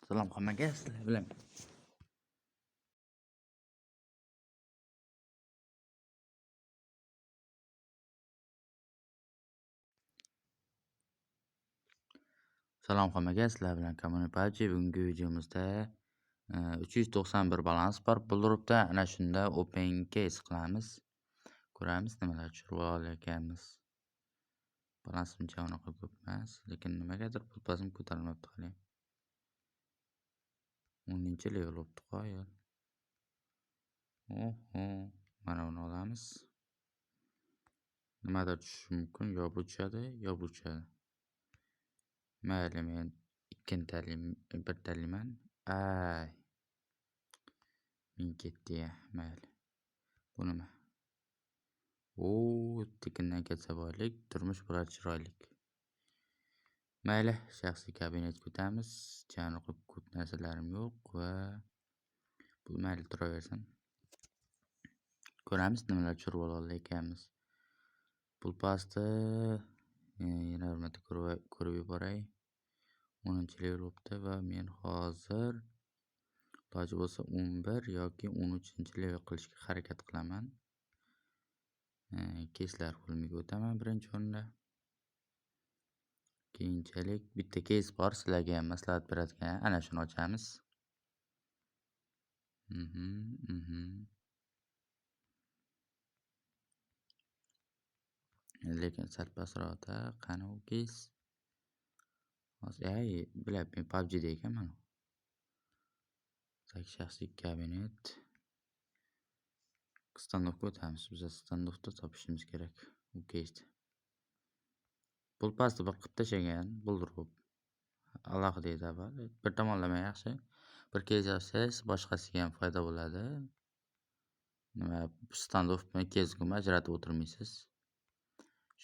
Salom hammaga, sizlar bilan Kommuni PUBG. Bugungi videomizda 391 balans bor bo'libdi. Ana shunda open case qilamiz. Ko'ramiz nimalar tushirib olayotganmiz. Balansim unaqa ko'p emas, lekin nimagadir pulpasim ko'tarilmabdi hali. 10-level bo'libdi qo'yil. Oho, mana buni olamiz. Nimadir tushishi mumkin, yo bu tushadi, yo bu tushadi. Mayli, men birtaliman. Ay. Men ketdi ya, mayli. Bu nima? Tekindan ketsa boylik, turmush bo'ladi chiroyli. Mayli, shaxsiy kabinetga o'tamiz. Janiqib ko'p narsalarim yo'q va bu mayli turaversin. Ko'ramiz nimalar tushirib olayotganmiz. Pulpasni yana bir marta ko'rib yuboray. 10-level bo'libdi va men hozir iloji bo'lsa 11 yoki 13-level qilishga harakat qilaman. Keyslar bo'limiga o'taman birinchi o'rinda. Keyinchalik bitta keys bor, sizlarga ham maslahat beradigan. Ana shuni ochamiz. Lekin sal pastroqda. Qani u keys? Hozir bilyapman, PUBG ekanman. Shaxsiy kabinet. Standofga o'tamiz. Biz standofda topishimiz kerak u keysni. Pulpasni bir qilib tashagan, buldirib. Alohida e'tibor. Bir tomonlama yaxshi. Bir keys olsangiz, boshqasiga ham foyda bo'ladi. Nima, standof bilan keysni ajratib o'tirmaysiz.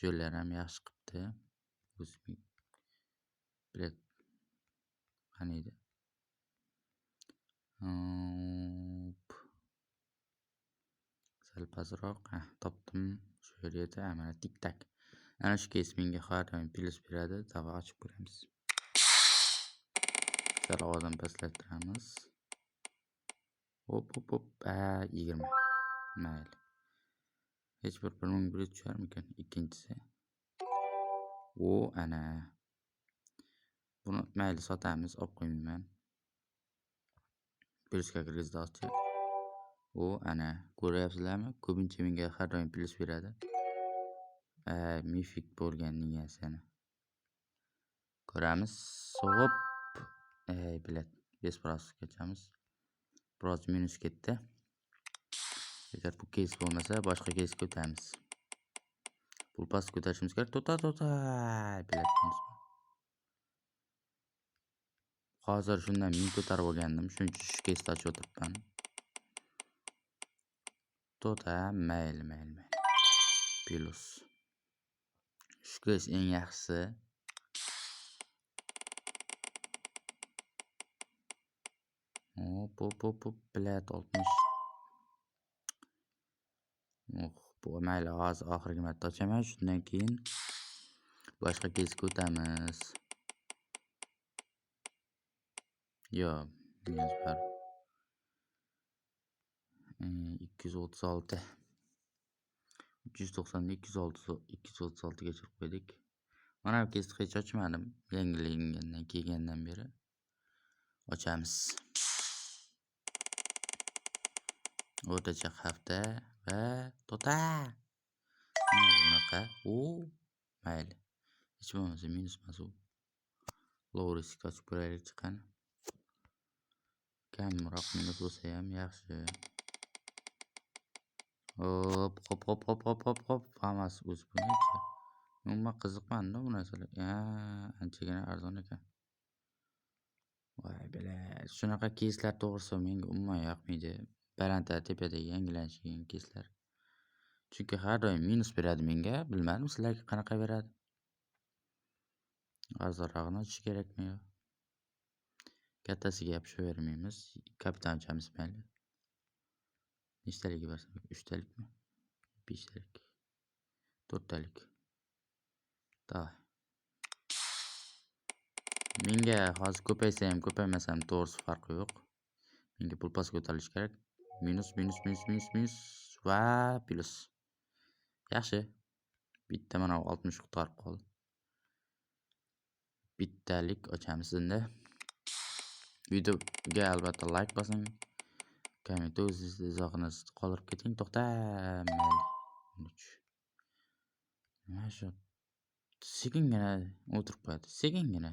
Yo'llar ham yaxshi qilibdi. O'zim bilet qani edi? Sal pastroq. Topdim. Shu yerda mana tik-tak. Ana shu keys menga har doim plus beradi. Tava ochib ko'ramiz. Sal ovozini pastlattiramiz. Hop. 20. Mayli. Hech bir 1100 tusharmikan ikkinchisi? Ana. Buni mayli sotamiz, olib qo'ymayman. Plusga kirgizdi. Ana. Ko'ryapsizlarmi? Ko'pincha menga har doim plus beradi. Mifik bo'lganning yasini. Ko'ramiz. Hop. Bilet. Besprosgacha. Biroz minus ketdi. Agar bu keys bo'lmasa, boshqa keysga o'tamiz. Pulpas ko'tarishimiz kerak. To'ta. Bilet minus. Hozir shundan men ko'tarib olgandim. Shuning uchun shu keysni ochib o'tiribman. To'ta, mayli. Plus. Shu keys eng yaxshisi. Hop. Bilet 60. Bu mayli, hozir oxirgi marta ochaman. Shundan keyin boshqa keysga o'tamiz. Yo'q, minus bor. 236. 390 ni 236 ga chiqib qo'ydik. Mana bu keysni hech ochmadim. Yangilangandan kelgandan beri ochamiz. O'rtacha hafta va to'ta. Bunaqa. Mayli. Hech bo'lmasa minus emas u. Low risk ochib ko'raylik chiqqan. Kamroq minus bo'lsa ham yaxshi. Hop. Hammasi o'z bo'yicha. Umuman qiziqmanda bu narsalar. Anchagina arzon ekan. Voy bilash. Shunaqa keyslar to'g'risi menga umuman yoqmaydi. Balandlar tepadagi yangilanishgan keyslar. Chunki har doim minus beradi menga. Bilmadim sizlarga qanaqa beradi. Arzonrog'ini ochish kerakmi yo? Kattasiga yopishavermaymiz. Kapitan ochamiz mayli. Nechtaligi bor? 3talikmi? 5talik. 4talik. Davay. Menga hozir ko'paysa ham ko'paymasa ham to'g'risi farqi yo'q. Menga pul pastga ko'tarilishi kerak. Minus va plus. Yaxshi. Bitta mana 60 qutqarib qoldi. Bittalik ochamiz endi. Videoga albatta like bosing. Komment o'zingizni izohingizni qoldirib keting. To'xtamayli. Mana shu sekingina o'tirib qo'yadi. Sekingina.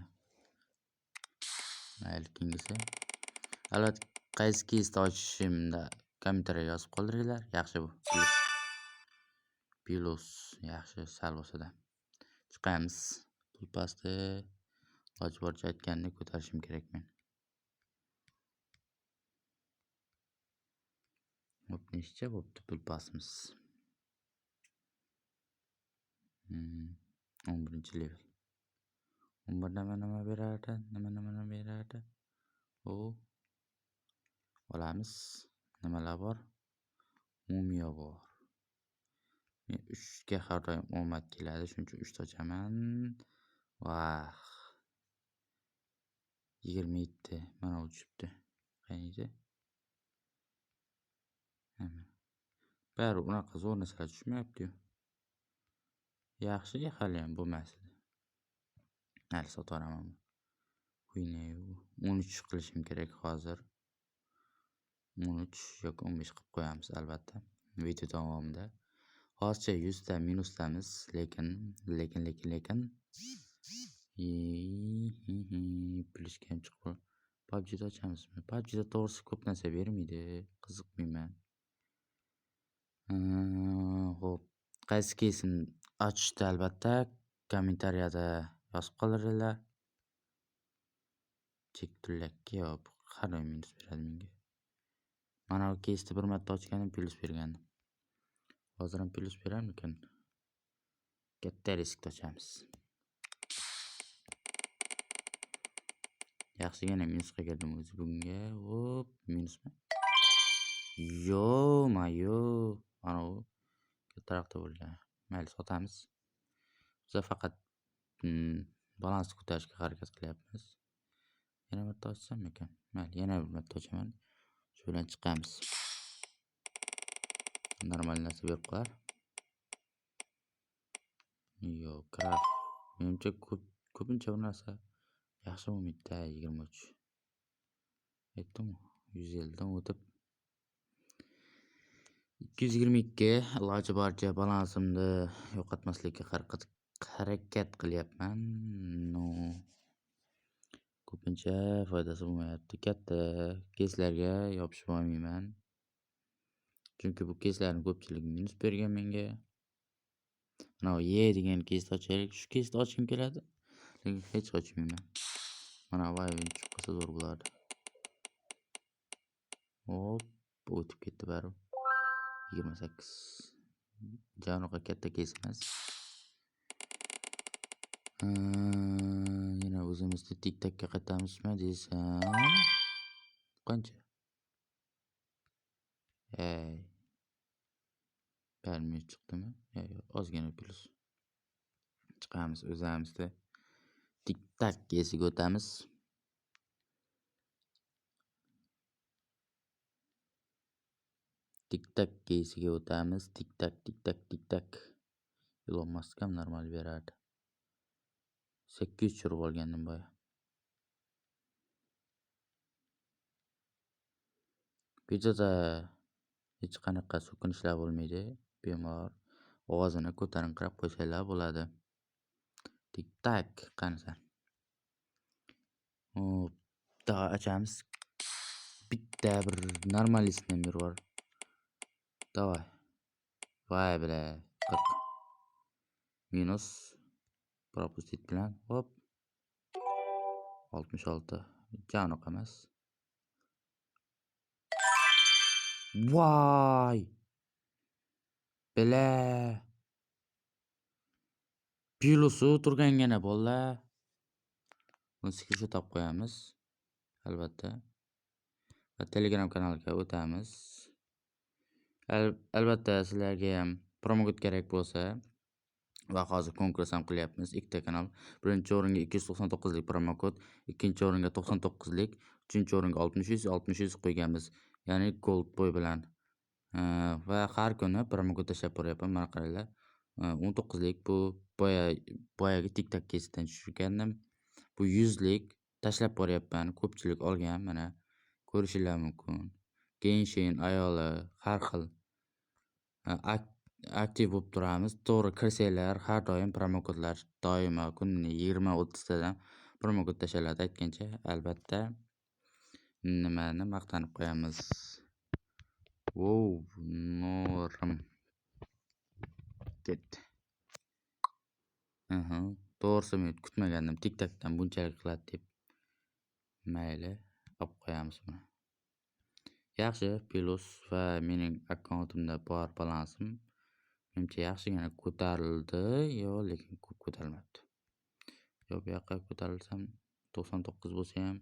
Mayli kengisi. Albatta qaysi keysni ochishimda kommentariyaga yozib qoldiringlar. Yaxshi bu. Plus yaxshi sal bo'lsa-da. Chiqamiz. Pul pasti iloji boricha aytgandek ko'tarishim kerak men. Hop, nechcha bo'pti pul pastimiz? 11-level. 11 nima beradi? Nima beradi? Olamiz. Nimalar bor? Mumiyo bor. Men 3 ga har doim omad keladi, shuning uchun 3 ta ochaman. Vah. 27 mana o'chibdi. Qaniydi? Bari unaqa zo'r narsalar tushmayapti-yu. Yaxshi, hali ham bo'lmasdi. Hali sotaveraman. Quynayu 13 qilishim kerak hozir. 13 yoki 15 qilib qo'yamiz albatta. Video davomida. Hozircha 100 ta minusdamiz, lekin plusga ham chiqib PUBG'da ochamizmi? PUBG'da to'g'risi ko'p narsa bermaydi, qiziqmayman. Xo'p, qaysi keysini ochishni albatta kommentariyada yozib qoldiringlar. Chek tullakka yo'q, har doim minus beradi menga. Mana bu keysni bir marta ochganim plus bergandi. Hozir ham plus beramikin? Katta riskda ochamiz. Yaxshigina minusga kirdim o'zi bunga. Hop, minusmi? Yo-mayo. Mana bu kattaroqda bo'lgan. Mayli, sotamiz. Biz faqat balansni ko'tarishga harakat qilyapmiz. Yana bir ochsam ekan. Mayli, yana bir marta ochaman. Shu bilan chiqamiz. Normal narsa berib qo'yar. Yo, graf. Menimcha ko'pincha bu narsa yaxshi bo'lmaydi-da, 23. Aytdim-ku, 150 dan o'tib 222 iloji boricha balansimni yo'qotmaslikka harakat qilyapman. Ko'pincha foydasi bo'lmayapti. Katta keyslarga yopishib olmayman. Chunki bu keyslarning ko'pchiligi minus bergan menga. Mana bu ye degan keysni ochaylik. Shu keysni ochishim keladi, lekin hech ochmayman. Mana bu chiqib qolsa zo'r bo'lardi. Hop, o'tib ketdi baribir. 28. Janoqa katta keys emas. Yana o'zimizni tik-takka qaytamizmi desam. Qancha? Barmi chiqdimi? Yo'q, ozgina plus. Chiqamiz o'zimizda tik-tak keysiga o'tamiz. Tik-tak keysiga o'tamiz. Tik-tak. Elon Musk ham normal berardi. 800 churib olgandim boya. Videoda hech qanaqa so'kinishlar bo'lmaydi. Bemalol ovozini ko'tarinqirab qo'ysanglar bo'ladi. Tik-tak qanisa. Hop, daha ochamiz. Bitta bir normalistni berib. Davay. Vay bile. 40. Minus. Propustit bilan. Hop. 66. Janoq emas. Vay. Bile. Pilusu turgangana bolla. Buni screenshot olib qo'yamiz. Albatta. Va Telegram kanaliga o'tamiz. Albatta sizlarga ham promo kod kerak bo'lsa, va hozir konkurs ham qilyapmiz. Ikkita kanal. Birinchi o'ringa 299 lik promokod, ikkinchi o'ringa 99 lik, uchinchi o'ringa 60 qo'yganmiz. Ya'ni gold boy bilan. Va har kuni promokod tashlab boryapman. Mana qaranglar. 19 lik bu boyagi TikTok kesidan tushirgandim. Bu 100 lik tashlab boryapman. Ko'pchilik olgan, mana ko'rishinglar mumkin. Genshin ayoli har xil aktiv bo'lib turamiz. To'g'ri kirsanglar, har doim promokodlar doimo kuniga 20-30 tadan promokod tashlanadi aytgancha. Albatta nimani maqtanib qo'yamiz. Norim ketdi. To'g'risi men kutmagandim TikTokdan bunchalik qiladi deb. Mayli, olib qo'yamiz buni. Yaxshi, plus va mening akkauntimda bor balansim menimcha yaxshigina ko'tarildi, lekin ko'p ko'tarilmabdi. Bu yoqqa ko'tarilsam 99 bo'lsa ham,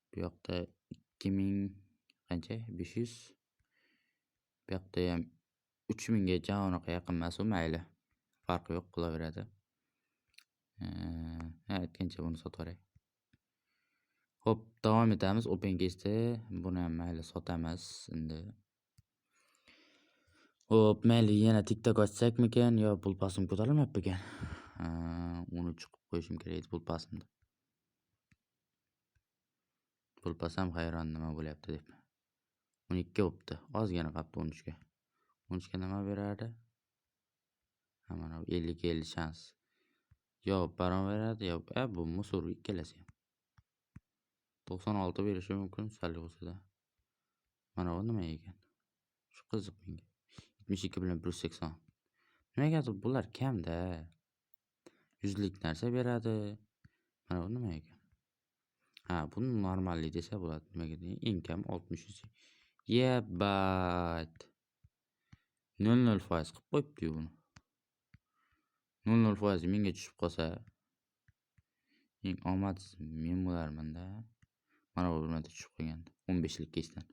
bu yoqda 2000 qancha? 500. Bu yoqda ham 3000 ga javonaqa yaqin emas, mayli. Farqi yo'q, qilaveradi. Aytgancha buni sotaveray. Xo'p, davom etamiz. Open Case'da buni ham mayli sotamiz endi. Xo'p, mayli yana TikTok ochsakmikan yo pulpasim ko'tarilmabdi ekan. Uni chiqib qo'yishim kerak edi pulpasimni. Pulpasam hayron nima bo'lyapti deb. 12 bo'pti. Ozgina qolibdi 13 ga. 13 ga nima beradi? Mana 50 shans. Yo baron beradi, yo bu musor ikkalasi ham. 96 berishi mumkin sal bo'lsa-da. Mana bu nima ekan? Shu qiziq menga. 72 bilan 180. Nimaga bular kamda? 100 lik narsa beradi. Mana bu nima ekan? Buni normallik desa bo'ladi. Nimaga deydi? Eng kam 60. Yebat. 00% qilib qo'yibdi buni. 00% menga tushib qolsa, eng omadsiz men bo'larman-da. Mana bu bilan tushib qolgandi 15 lik kesdan.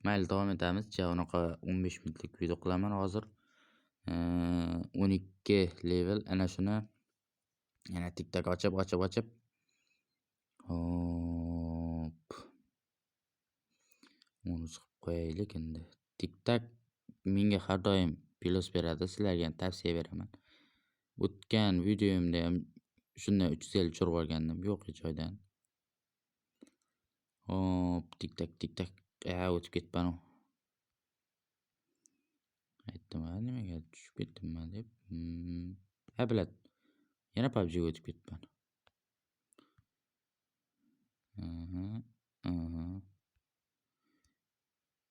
Mayli, davom etamiz. Unaqa 15 minutlik video qilaman hozir. 12 level ana shuni yana TikTok ochib. Hop. Uni chiqib qo'yaylik endi. TikTok menga har doim plus beradi. Sizlarga ham tavsiya beraman. O'tgan videomda ham shunday 350 tushirib olgandim. Yo'q hech joydan. Hop, TikTok. O'tib ketibman. Aytdim, nimaga tushib ketdimman deb. Biladi. Yana PUBG ga o'tib ketibman.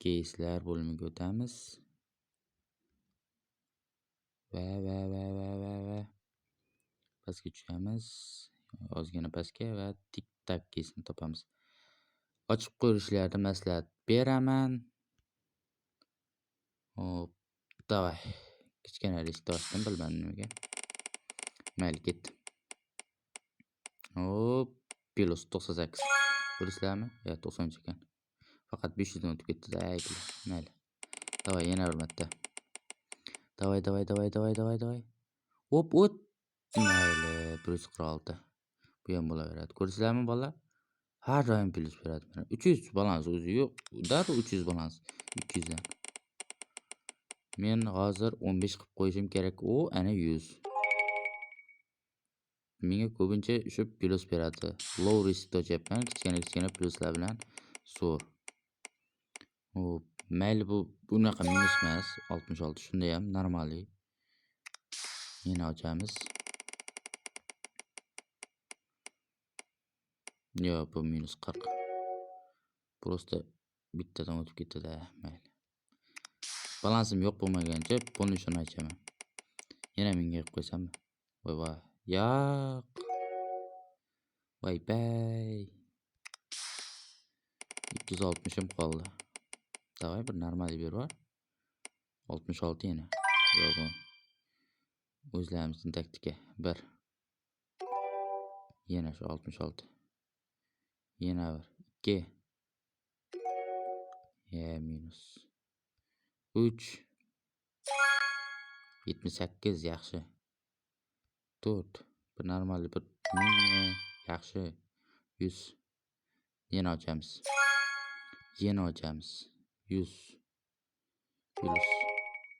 Case'lar bo'limiga o'tamiz. Va. Pastga tushamiz. Ozgina pastga va TikTok case'ni topamiz. Ochib qo'yishlarni maslahat beraman. Hop, davay. Kichkina risk tortdim, bilmadim nimaga. Mayli, ketdim. Hop, plus 98. Ko'rsizlarmi? 90 ekan. Faqat 500 dan o'tib ketdi-da, mayli. Davay, yana bir marta. Davay. Hop, o't. Mayli, 146. Bu ham bo'laveradi. Ko'rsizlarmi, bolalar? Har doim plus beradi. 300 balans o'zi yo'q. Darrov 300 balans. 200 dan. Men hozir 15 qilib qo'yishim kerak. Ana 100. Menga ko'pincha shu plus beradi. Low risk ochyapman, kichkina pluslar bilan zo'r. Hop, mayli, bu bunaqa minus emas. 66 shunda ham normaliy. Yana ochamiz. Yo, bu minus 40. Prosta bittadan o'tib ketdi-da, mayli. Balansim yo'q bo'lmagancha buni shuni aytaman. Yana menga qo'yib qo'ysammi? Voy. Yo'q. Voy. 360 ham qoldi. Davay, bir normal berib. 66 yana. Yo'q. O'zlarimizning taktika. 1. Yana shu 66. Yana bir. 2. Minus. 3. 78 yaxshi. 4. Bir normal bir mingmi? Yaxshi. 100. Yana ochamiz. 100 plus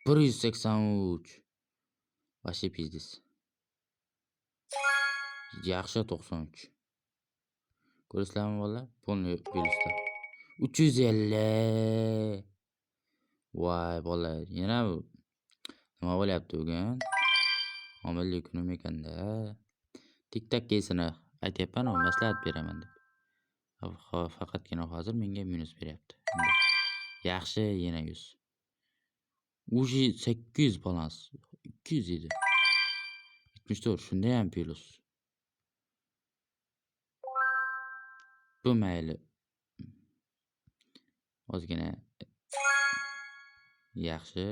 183. Vashi pizdiz. Yaxshi 93. Ko'rasizlarmi bolalar? Polni plyusda. 350. Voy bolalar, yana nima bo'lyapti bugun? Omilli kunim ekanda. Tik-tak keysini aytyapman, maslahat beraman deb. Faqatgina hozir menga minus beryapti. Yaxshi, yana 100. Uji 800 balans. 200 edi. 74, shunda ham plus. Bu mayli. Ozgina yaxshi.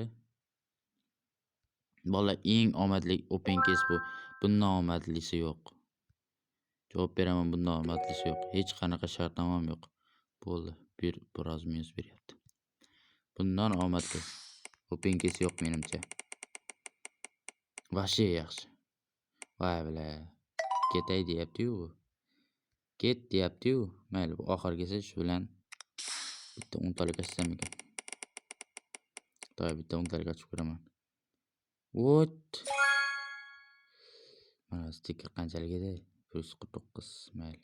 Bola eng omadli open case bu. Bundan omadlisi yo'q. Javob beraman, bundan omadlisi yo'q. Hech qanaqa shartnomam yo'q. Bo'ldi. Biroz minus beryapti. Bundan omadli open case yo'q menimcha. Vashi yaxshi. Voy bila. Ketay deyapti-yu. Ket deyapti-yu. Mayli, bu oxirgisi shu bilan bitta 10 talik ochsam ekan. To'g'ri, bitta 10 talik ochib ko'raman. What? Mana stiker qanchalik edi? 149. Mayli.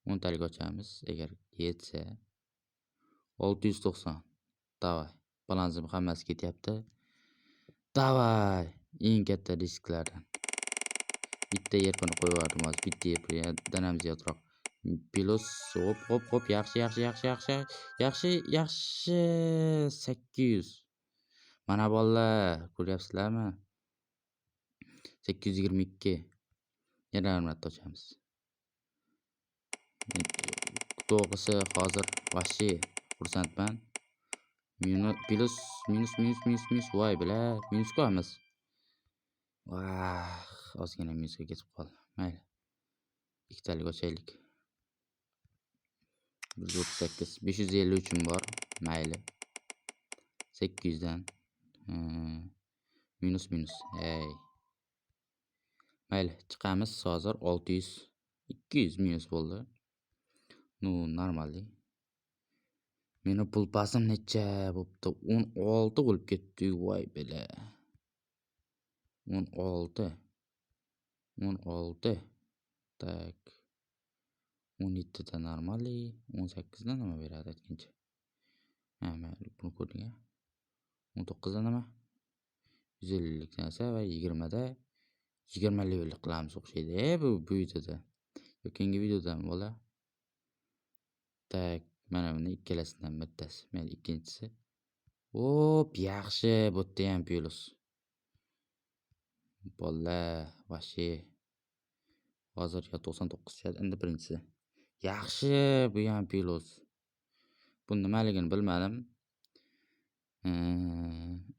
10 talik ochamiz. Agar yetsa 690. Davay. Balansim hammasi ketyapti. Davay. Eng katta risklardan. Bitta yerpini qo'yib yubordim hozir. Bitta yerdan ham ziyodroq. Plus hop yaxshi. 800. Mana bolalar, ko'ryapsizlarmi? 822. Yana marta ochamiz. To'g'risi hozir vashi xursandman. Minus. Voy bila, minus qo'yamiz. Vah, ozgina minusga ketib qoldi. Mayli. Ikkitalik ochaylik. 138, 553 bor. Mayli. 800 dan minus. Hey. Mayli, chiqamiz hozir 600. 200 minus bo'ldi. Normaldi. Meni pul pasim necha bo'pti? 16 bo'lib ketdi. Voy bila. 16. Tak. 17 da normali. 18 dan nima beradi aytgancha? Mayli, buni ko'rding-a? 19 dan nima? 150 lik narsa va 20 da 20 level qilamiz o'xshaydi. Bu videoda. Yo'qingi videodan bola. Tak, mana buni ikkalasidan bittasi. Mayli, ikkinchisi. Hop, yaxshi, bu yerda ham plus. Bolalar, vashi. Hozir 99 chiqadi, endi birinchisi. Yaxshi, bu ham plus. Bu nimaligini bilmadim.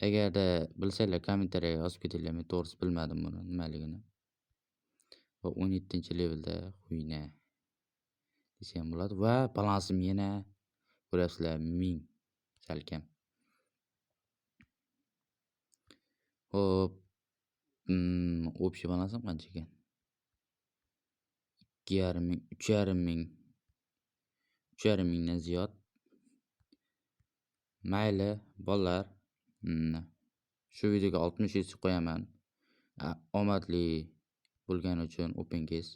Agarda bilsanglar kommentariyaga yozib ketinglar. Men to'g'risi bilmadim buni nimaligini. Va 17-levelda quyna desam bo'ladi va balansim yana ko'rasizlar 1000 salkam. Hop. Общий balansim qancha ekan? 3,5 mingdan ziyod. Mayli, bolalar. Shu videoga 67 qo'yaman. Omadli bo'lgani uchun open case.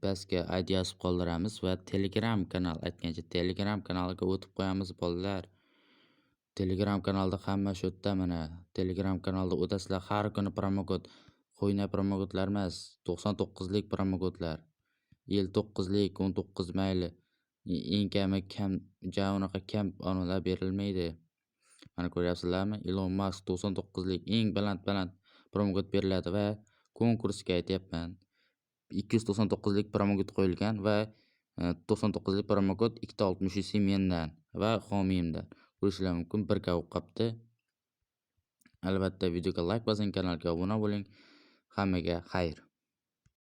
Pastga ID yozib qoldiramiz va Telegram kanal aytgancha Telegram kanaliga o'tib qo'yamiz bolalar. Telegram kanalda hamma shu yerda mana. Telegram kanalda o'tasizlar, har kuni promokod, qo'yna promokodlar emas, 99 lik promokodlar. 59 lik, 19 mayli. Eng kami unaqa kam onalar berilmaydi. Mana ko'ryapsizlarmi? Elon Musk 99 lik eng baland promokod beriladi va konkursga aytyapman. 299 lik promokod qo'yilgan va 99 lik promokod 260 mendan va homiyimdan. Ko'rishlar mumkin, 1 ka qolibdi. Albatta videoga like bosing, kanalga obuna bo'ling. Hammaga xayr.